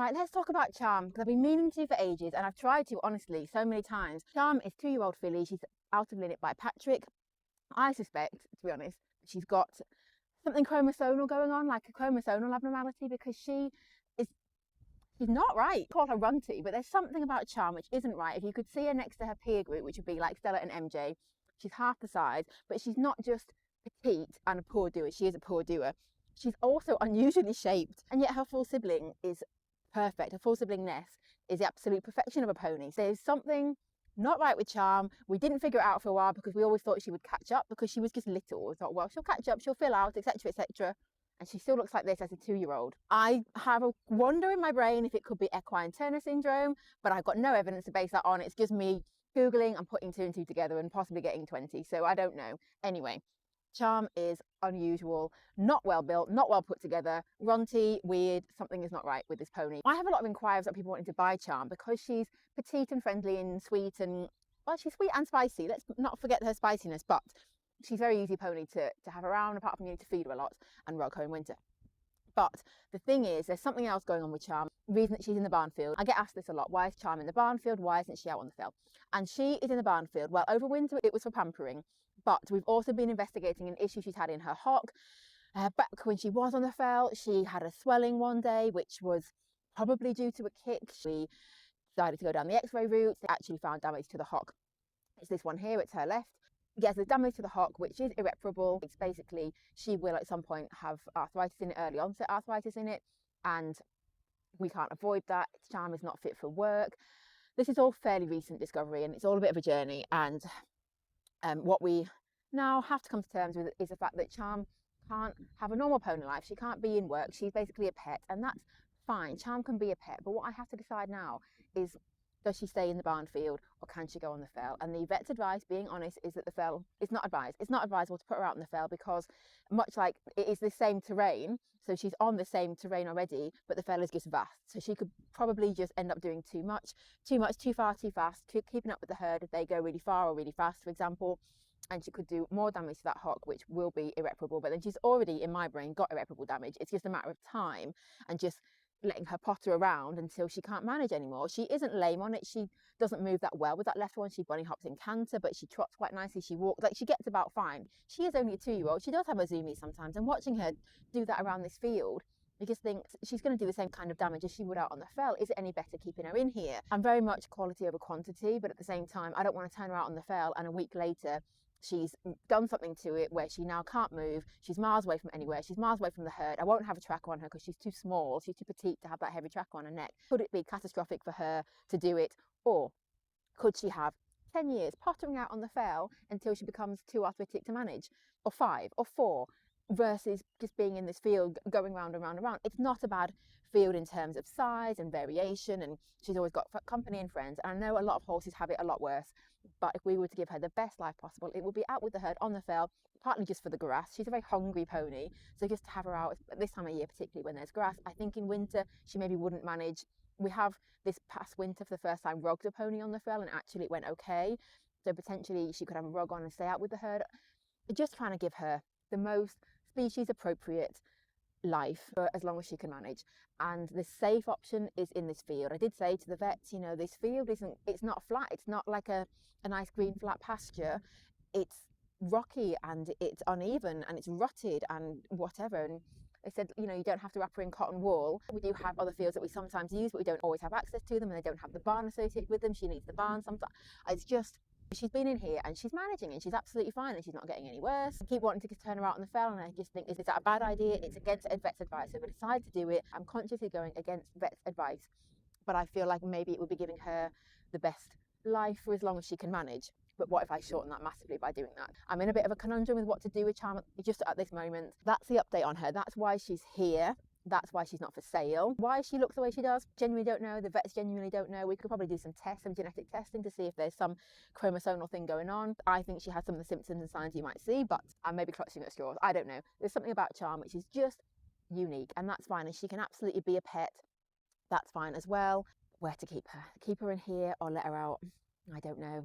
Right, let's talk about Charm, because I've been meaning to for ages, and I've tried to, honestly, so many times. Charm is 2-year-old filly. She's out of limit by Patrick. I suspect, to be honest, she's got something chromosomal going on, like a chromosomal abnormality, because she's not right. Call her runty, but there's something about Charm which isn't right. If you could see her next to her peer group, which would be like Stella and MJ, she's half the size, but she's not just petite and a poor doer. She is a poor doer. She's also unusually shaped, and yet her full sibling is perfect. Her full sibling Ness is the absolute perfection of a pony. So there's something not right with Charm. We didn't figure it out for a while because we always thought she would catch up because she was just little. We thought, well, she'll catch up, she'll fill out, etc., etc. And she still looks like this as a 2-year-old. I have a wonder in my brain if it could be equine Turner syndrome, but I've got no evidence to base that on. It's just me Googling and putting 2 and 2 together and possibly getting 20. So I don't know. Anyway, Charm is unusual, not well built, not well put together, runty, weird, something is not right with this pony. I have a lot of inquiries about people wanting to buy Charm because she's petite and friendly and sweet and, well, she's sweet and spicy. Let's not forget her spiciness, but she's a very easy pony to have around, apart from you need to feed her a lot and rug her in winter. But the thing is, there's something else going on with Charm. The reason that she's in the barn field, I get asked this a lot. Why is Charm in the barn field? Why isn't she out on the fell? And she is in the barn field. Well, over winter it was for pampering, but we've also been investigating an issue she's had in her hock. Back when she was on the fell, she had a swelling one day, which was probably due to a kick. She decided to go down the x-ray route. They actually found damage to the hock. It's this one here, it's her left. Yes, there's damage to the hock, which is irreparable. It's basically, she will at some point have arthritis in it, early onset arthritis in it, and we can't avoid that. Charm is not fit for work. This is all fairly recent discovery, and it's all a bit of a journey. And what we now have to come to terms with is the fact that Charm can't have a normal pony life. She can't be in work. She's basically a pet, and that's fine. Charm can be a pet, but what I have to decide now is, does she stay in the barn field or can she go on the fell? And the vet's advice, being honest, is that the fell is not advised. It's not advisable to put her out on the fell because, much like it is the same terrain, so she's on the same terrain already, but the fell is just vast. So she could probably just end up doing too much, too far, too fast, keeping up with the herd if they go really far or really fast, for example. And she could do more damage to that hock, which will be irreparable. But then she's already, in my brain, got irreparable damage. It's just a matter of time and just letting her potter around until she can't manage anymore. She isn't lame on it. She doesn't move that well with that left one. She bunny hops in canter, but she trots quite nicely. She walks, like, she gets about fine. She is only a 2-year-old. She does have a zoomies sometimes, and watching her do that around this field, you just think she's going to do the same kind of damage as she would out on the fell. Is it any better keeping her in here? I'm very much quality over quantity, but at the same time, I don't want to turn her out on the fell and a week later she's done something to it where she now can't move. She's miles away from anywhere. She's miles away from the herd. I won't have a track on her because she's too small. She's too petite to have that heavy track on her neck. Could it be catastrophic for her to do it? Or could she have 10 years pottering out on the fell until she becomes too arthritic to manage? Or 5 or 4? Versus just being in this field going round and round and round. It's not a bad field in terms of size and variation, and she's always got company and friends. And I know a lot of horses have it a lot worse, but if we were to give her the best life possible, it would be out with the herd on the fell, partly just for the grass. She's a very hungry pony, so just to have her out at this time of year, particularly when there's grass. I think in winter she maybe wouldn't manage. We have this past winter for the first time rugged a pony on the fell, and actually it went okay, so potentially she could have a rug on and stay out with the herd. Just trying to give her the most species appropriate life for as long as she can manage, and the safe option is in this field. I did say to the vets, you know, this field it's not flat, it's not like a nice green flat pasture. It's rocky and it's uneven and it's rutted and whatever. And they said, you know, you don't have to wrap her in cotton wool. We do have other fields that we sometimes use, but we don't always have access to them, and they don't have the barn associated with them. She needs the barn sometimes. It's just, she's been in here and she's managing and she's absolutely fine and she's not getting any worse. I keep wanting to turn her out on the fell, and I just think, is that a bad idea? It's against vet's advice. So if I decide to do it, I'm consciously going against vet's advice, but I feel like maybe it would be giving her the best life for as long as she can manage. But what if I shorten that massively by doing that? I'm in a bit of a conundrum with what to do with Charm just at this moment. That's the update on her. That's why she's here. That's why she's not for sale. Why she looks the way she does, genuinely don't know. The vets genuinely don't know. We could probably do some tests, some genetic testing to see if there's some chromosomal thing going on. I think she has some of the symptoms and signs you might see, but I'm maybe clutching at straws. I don't know. There's something about Charm which is just unique, and that's fine. And she can absolutely be a pet. That's fine as well. Where to keep her? Keep her in here or let her out? I don't know.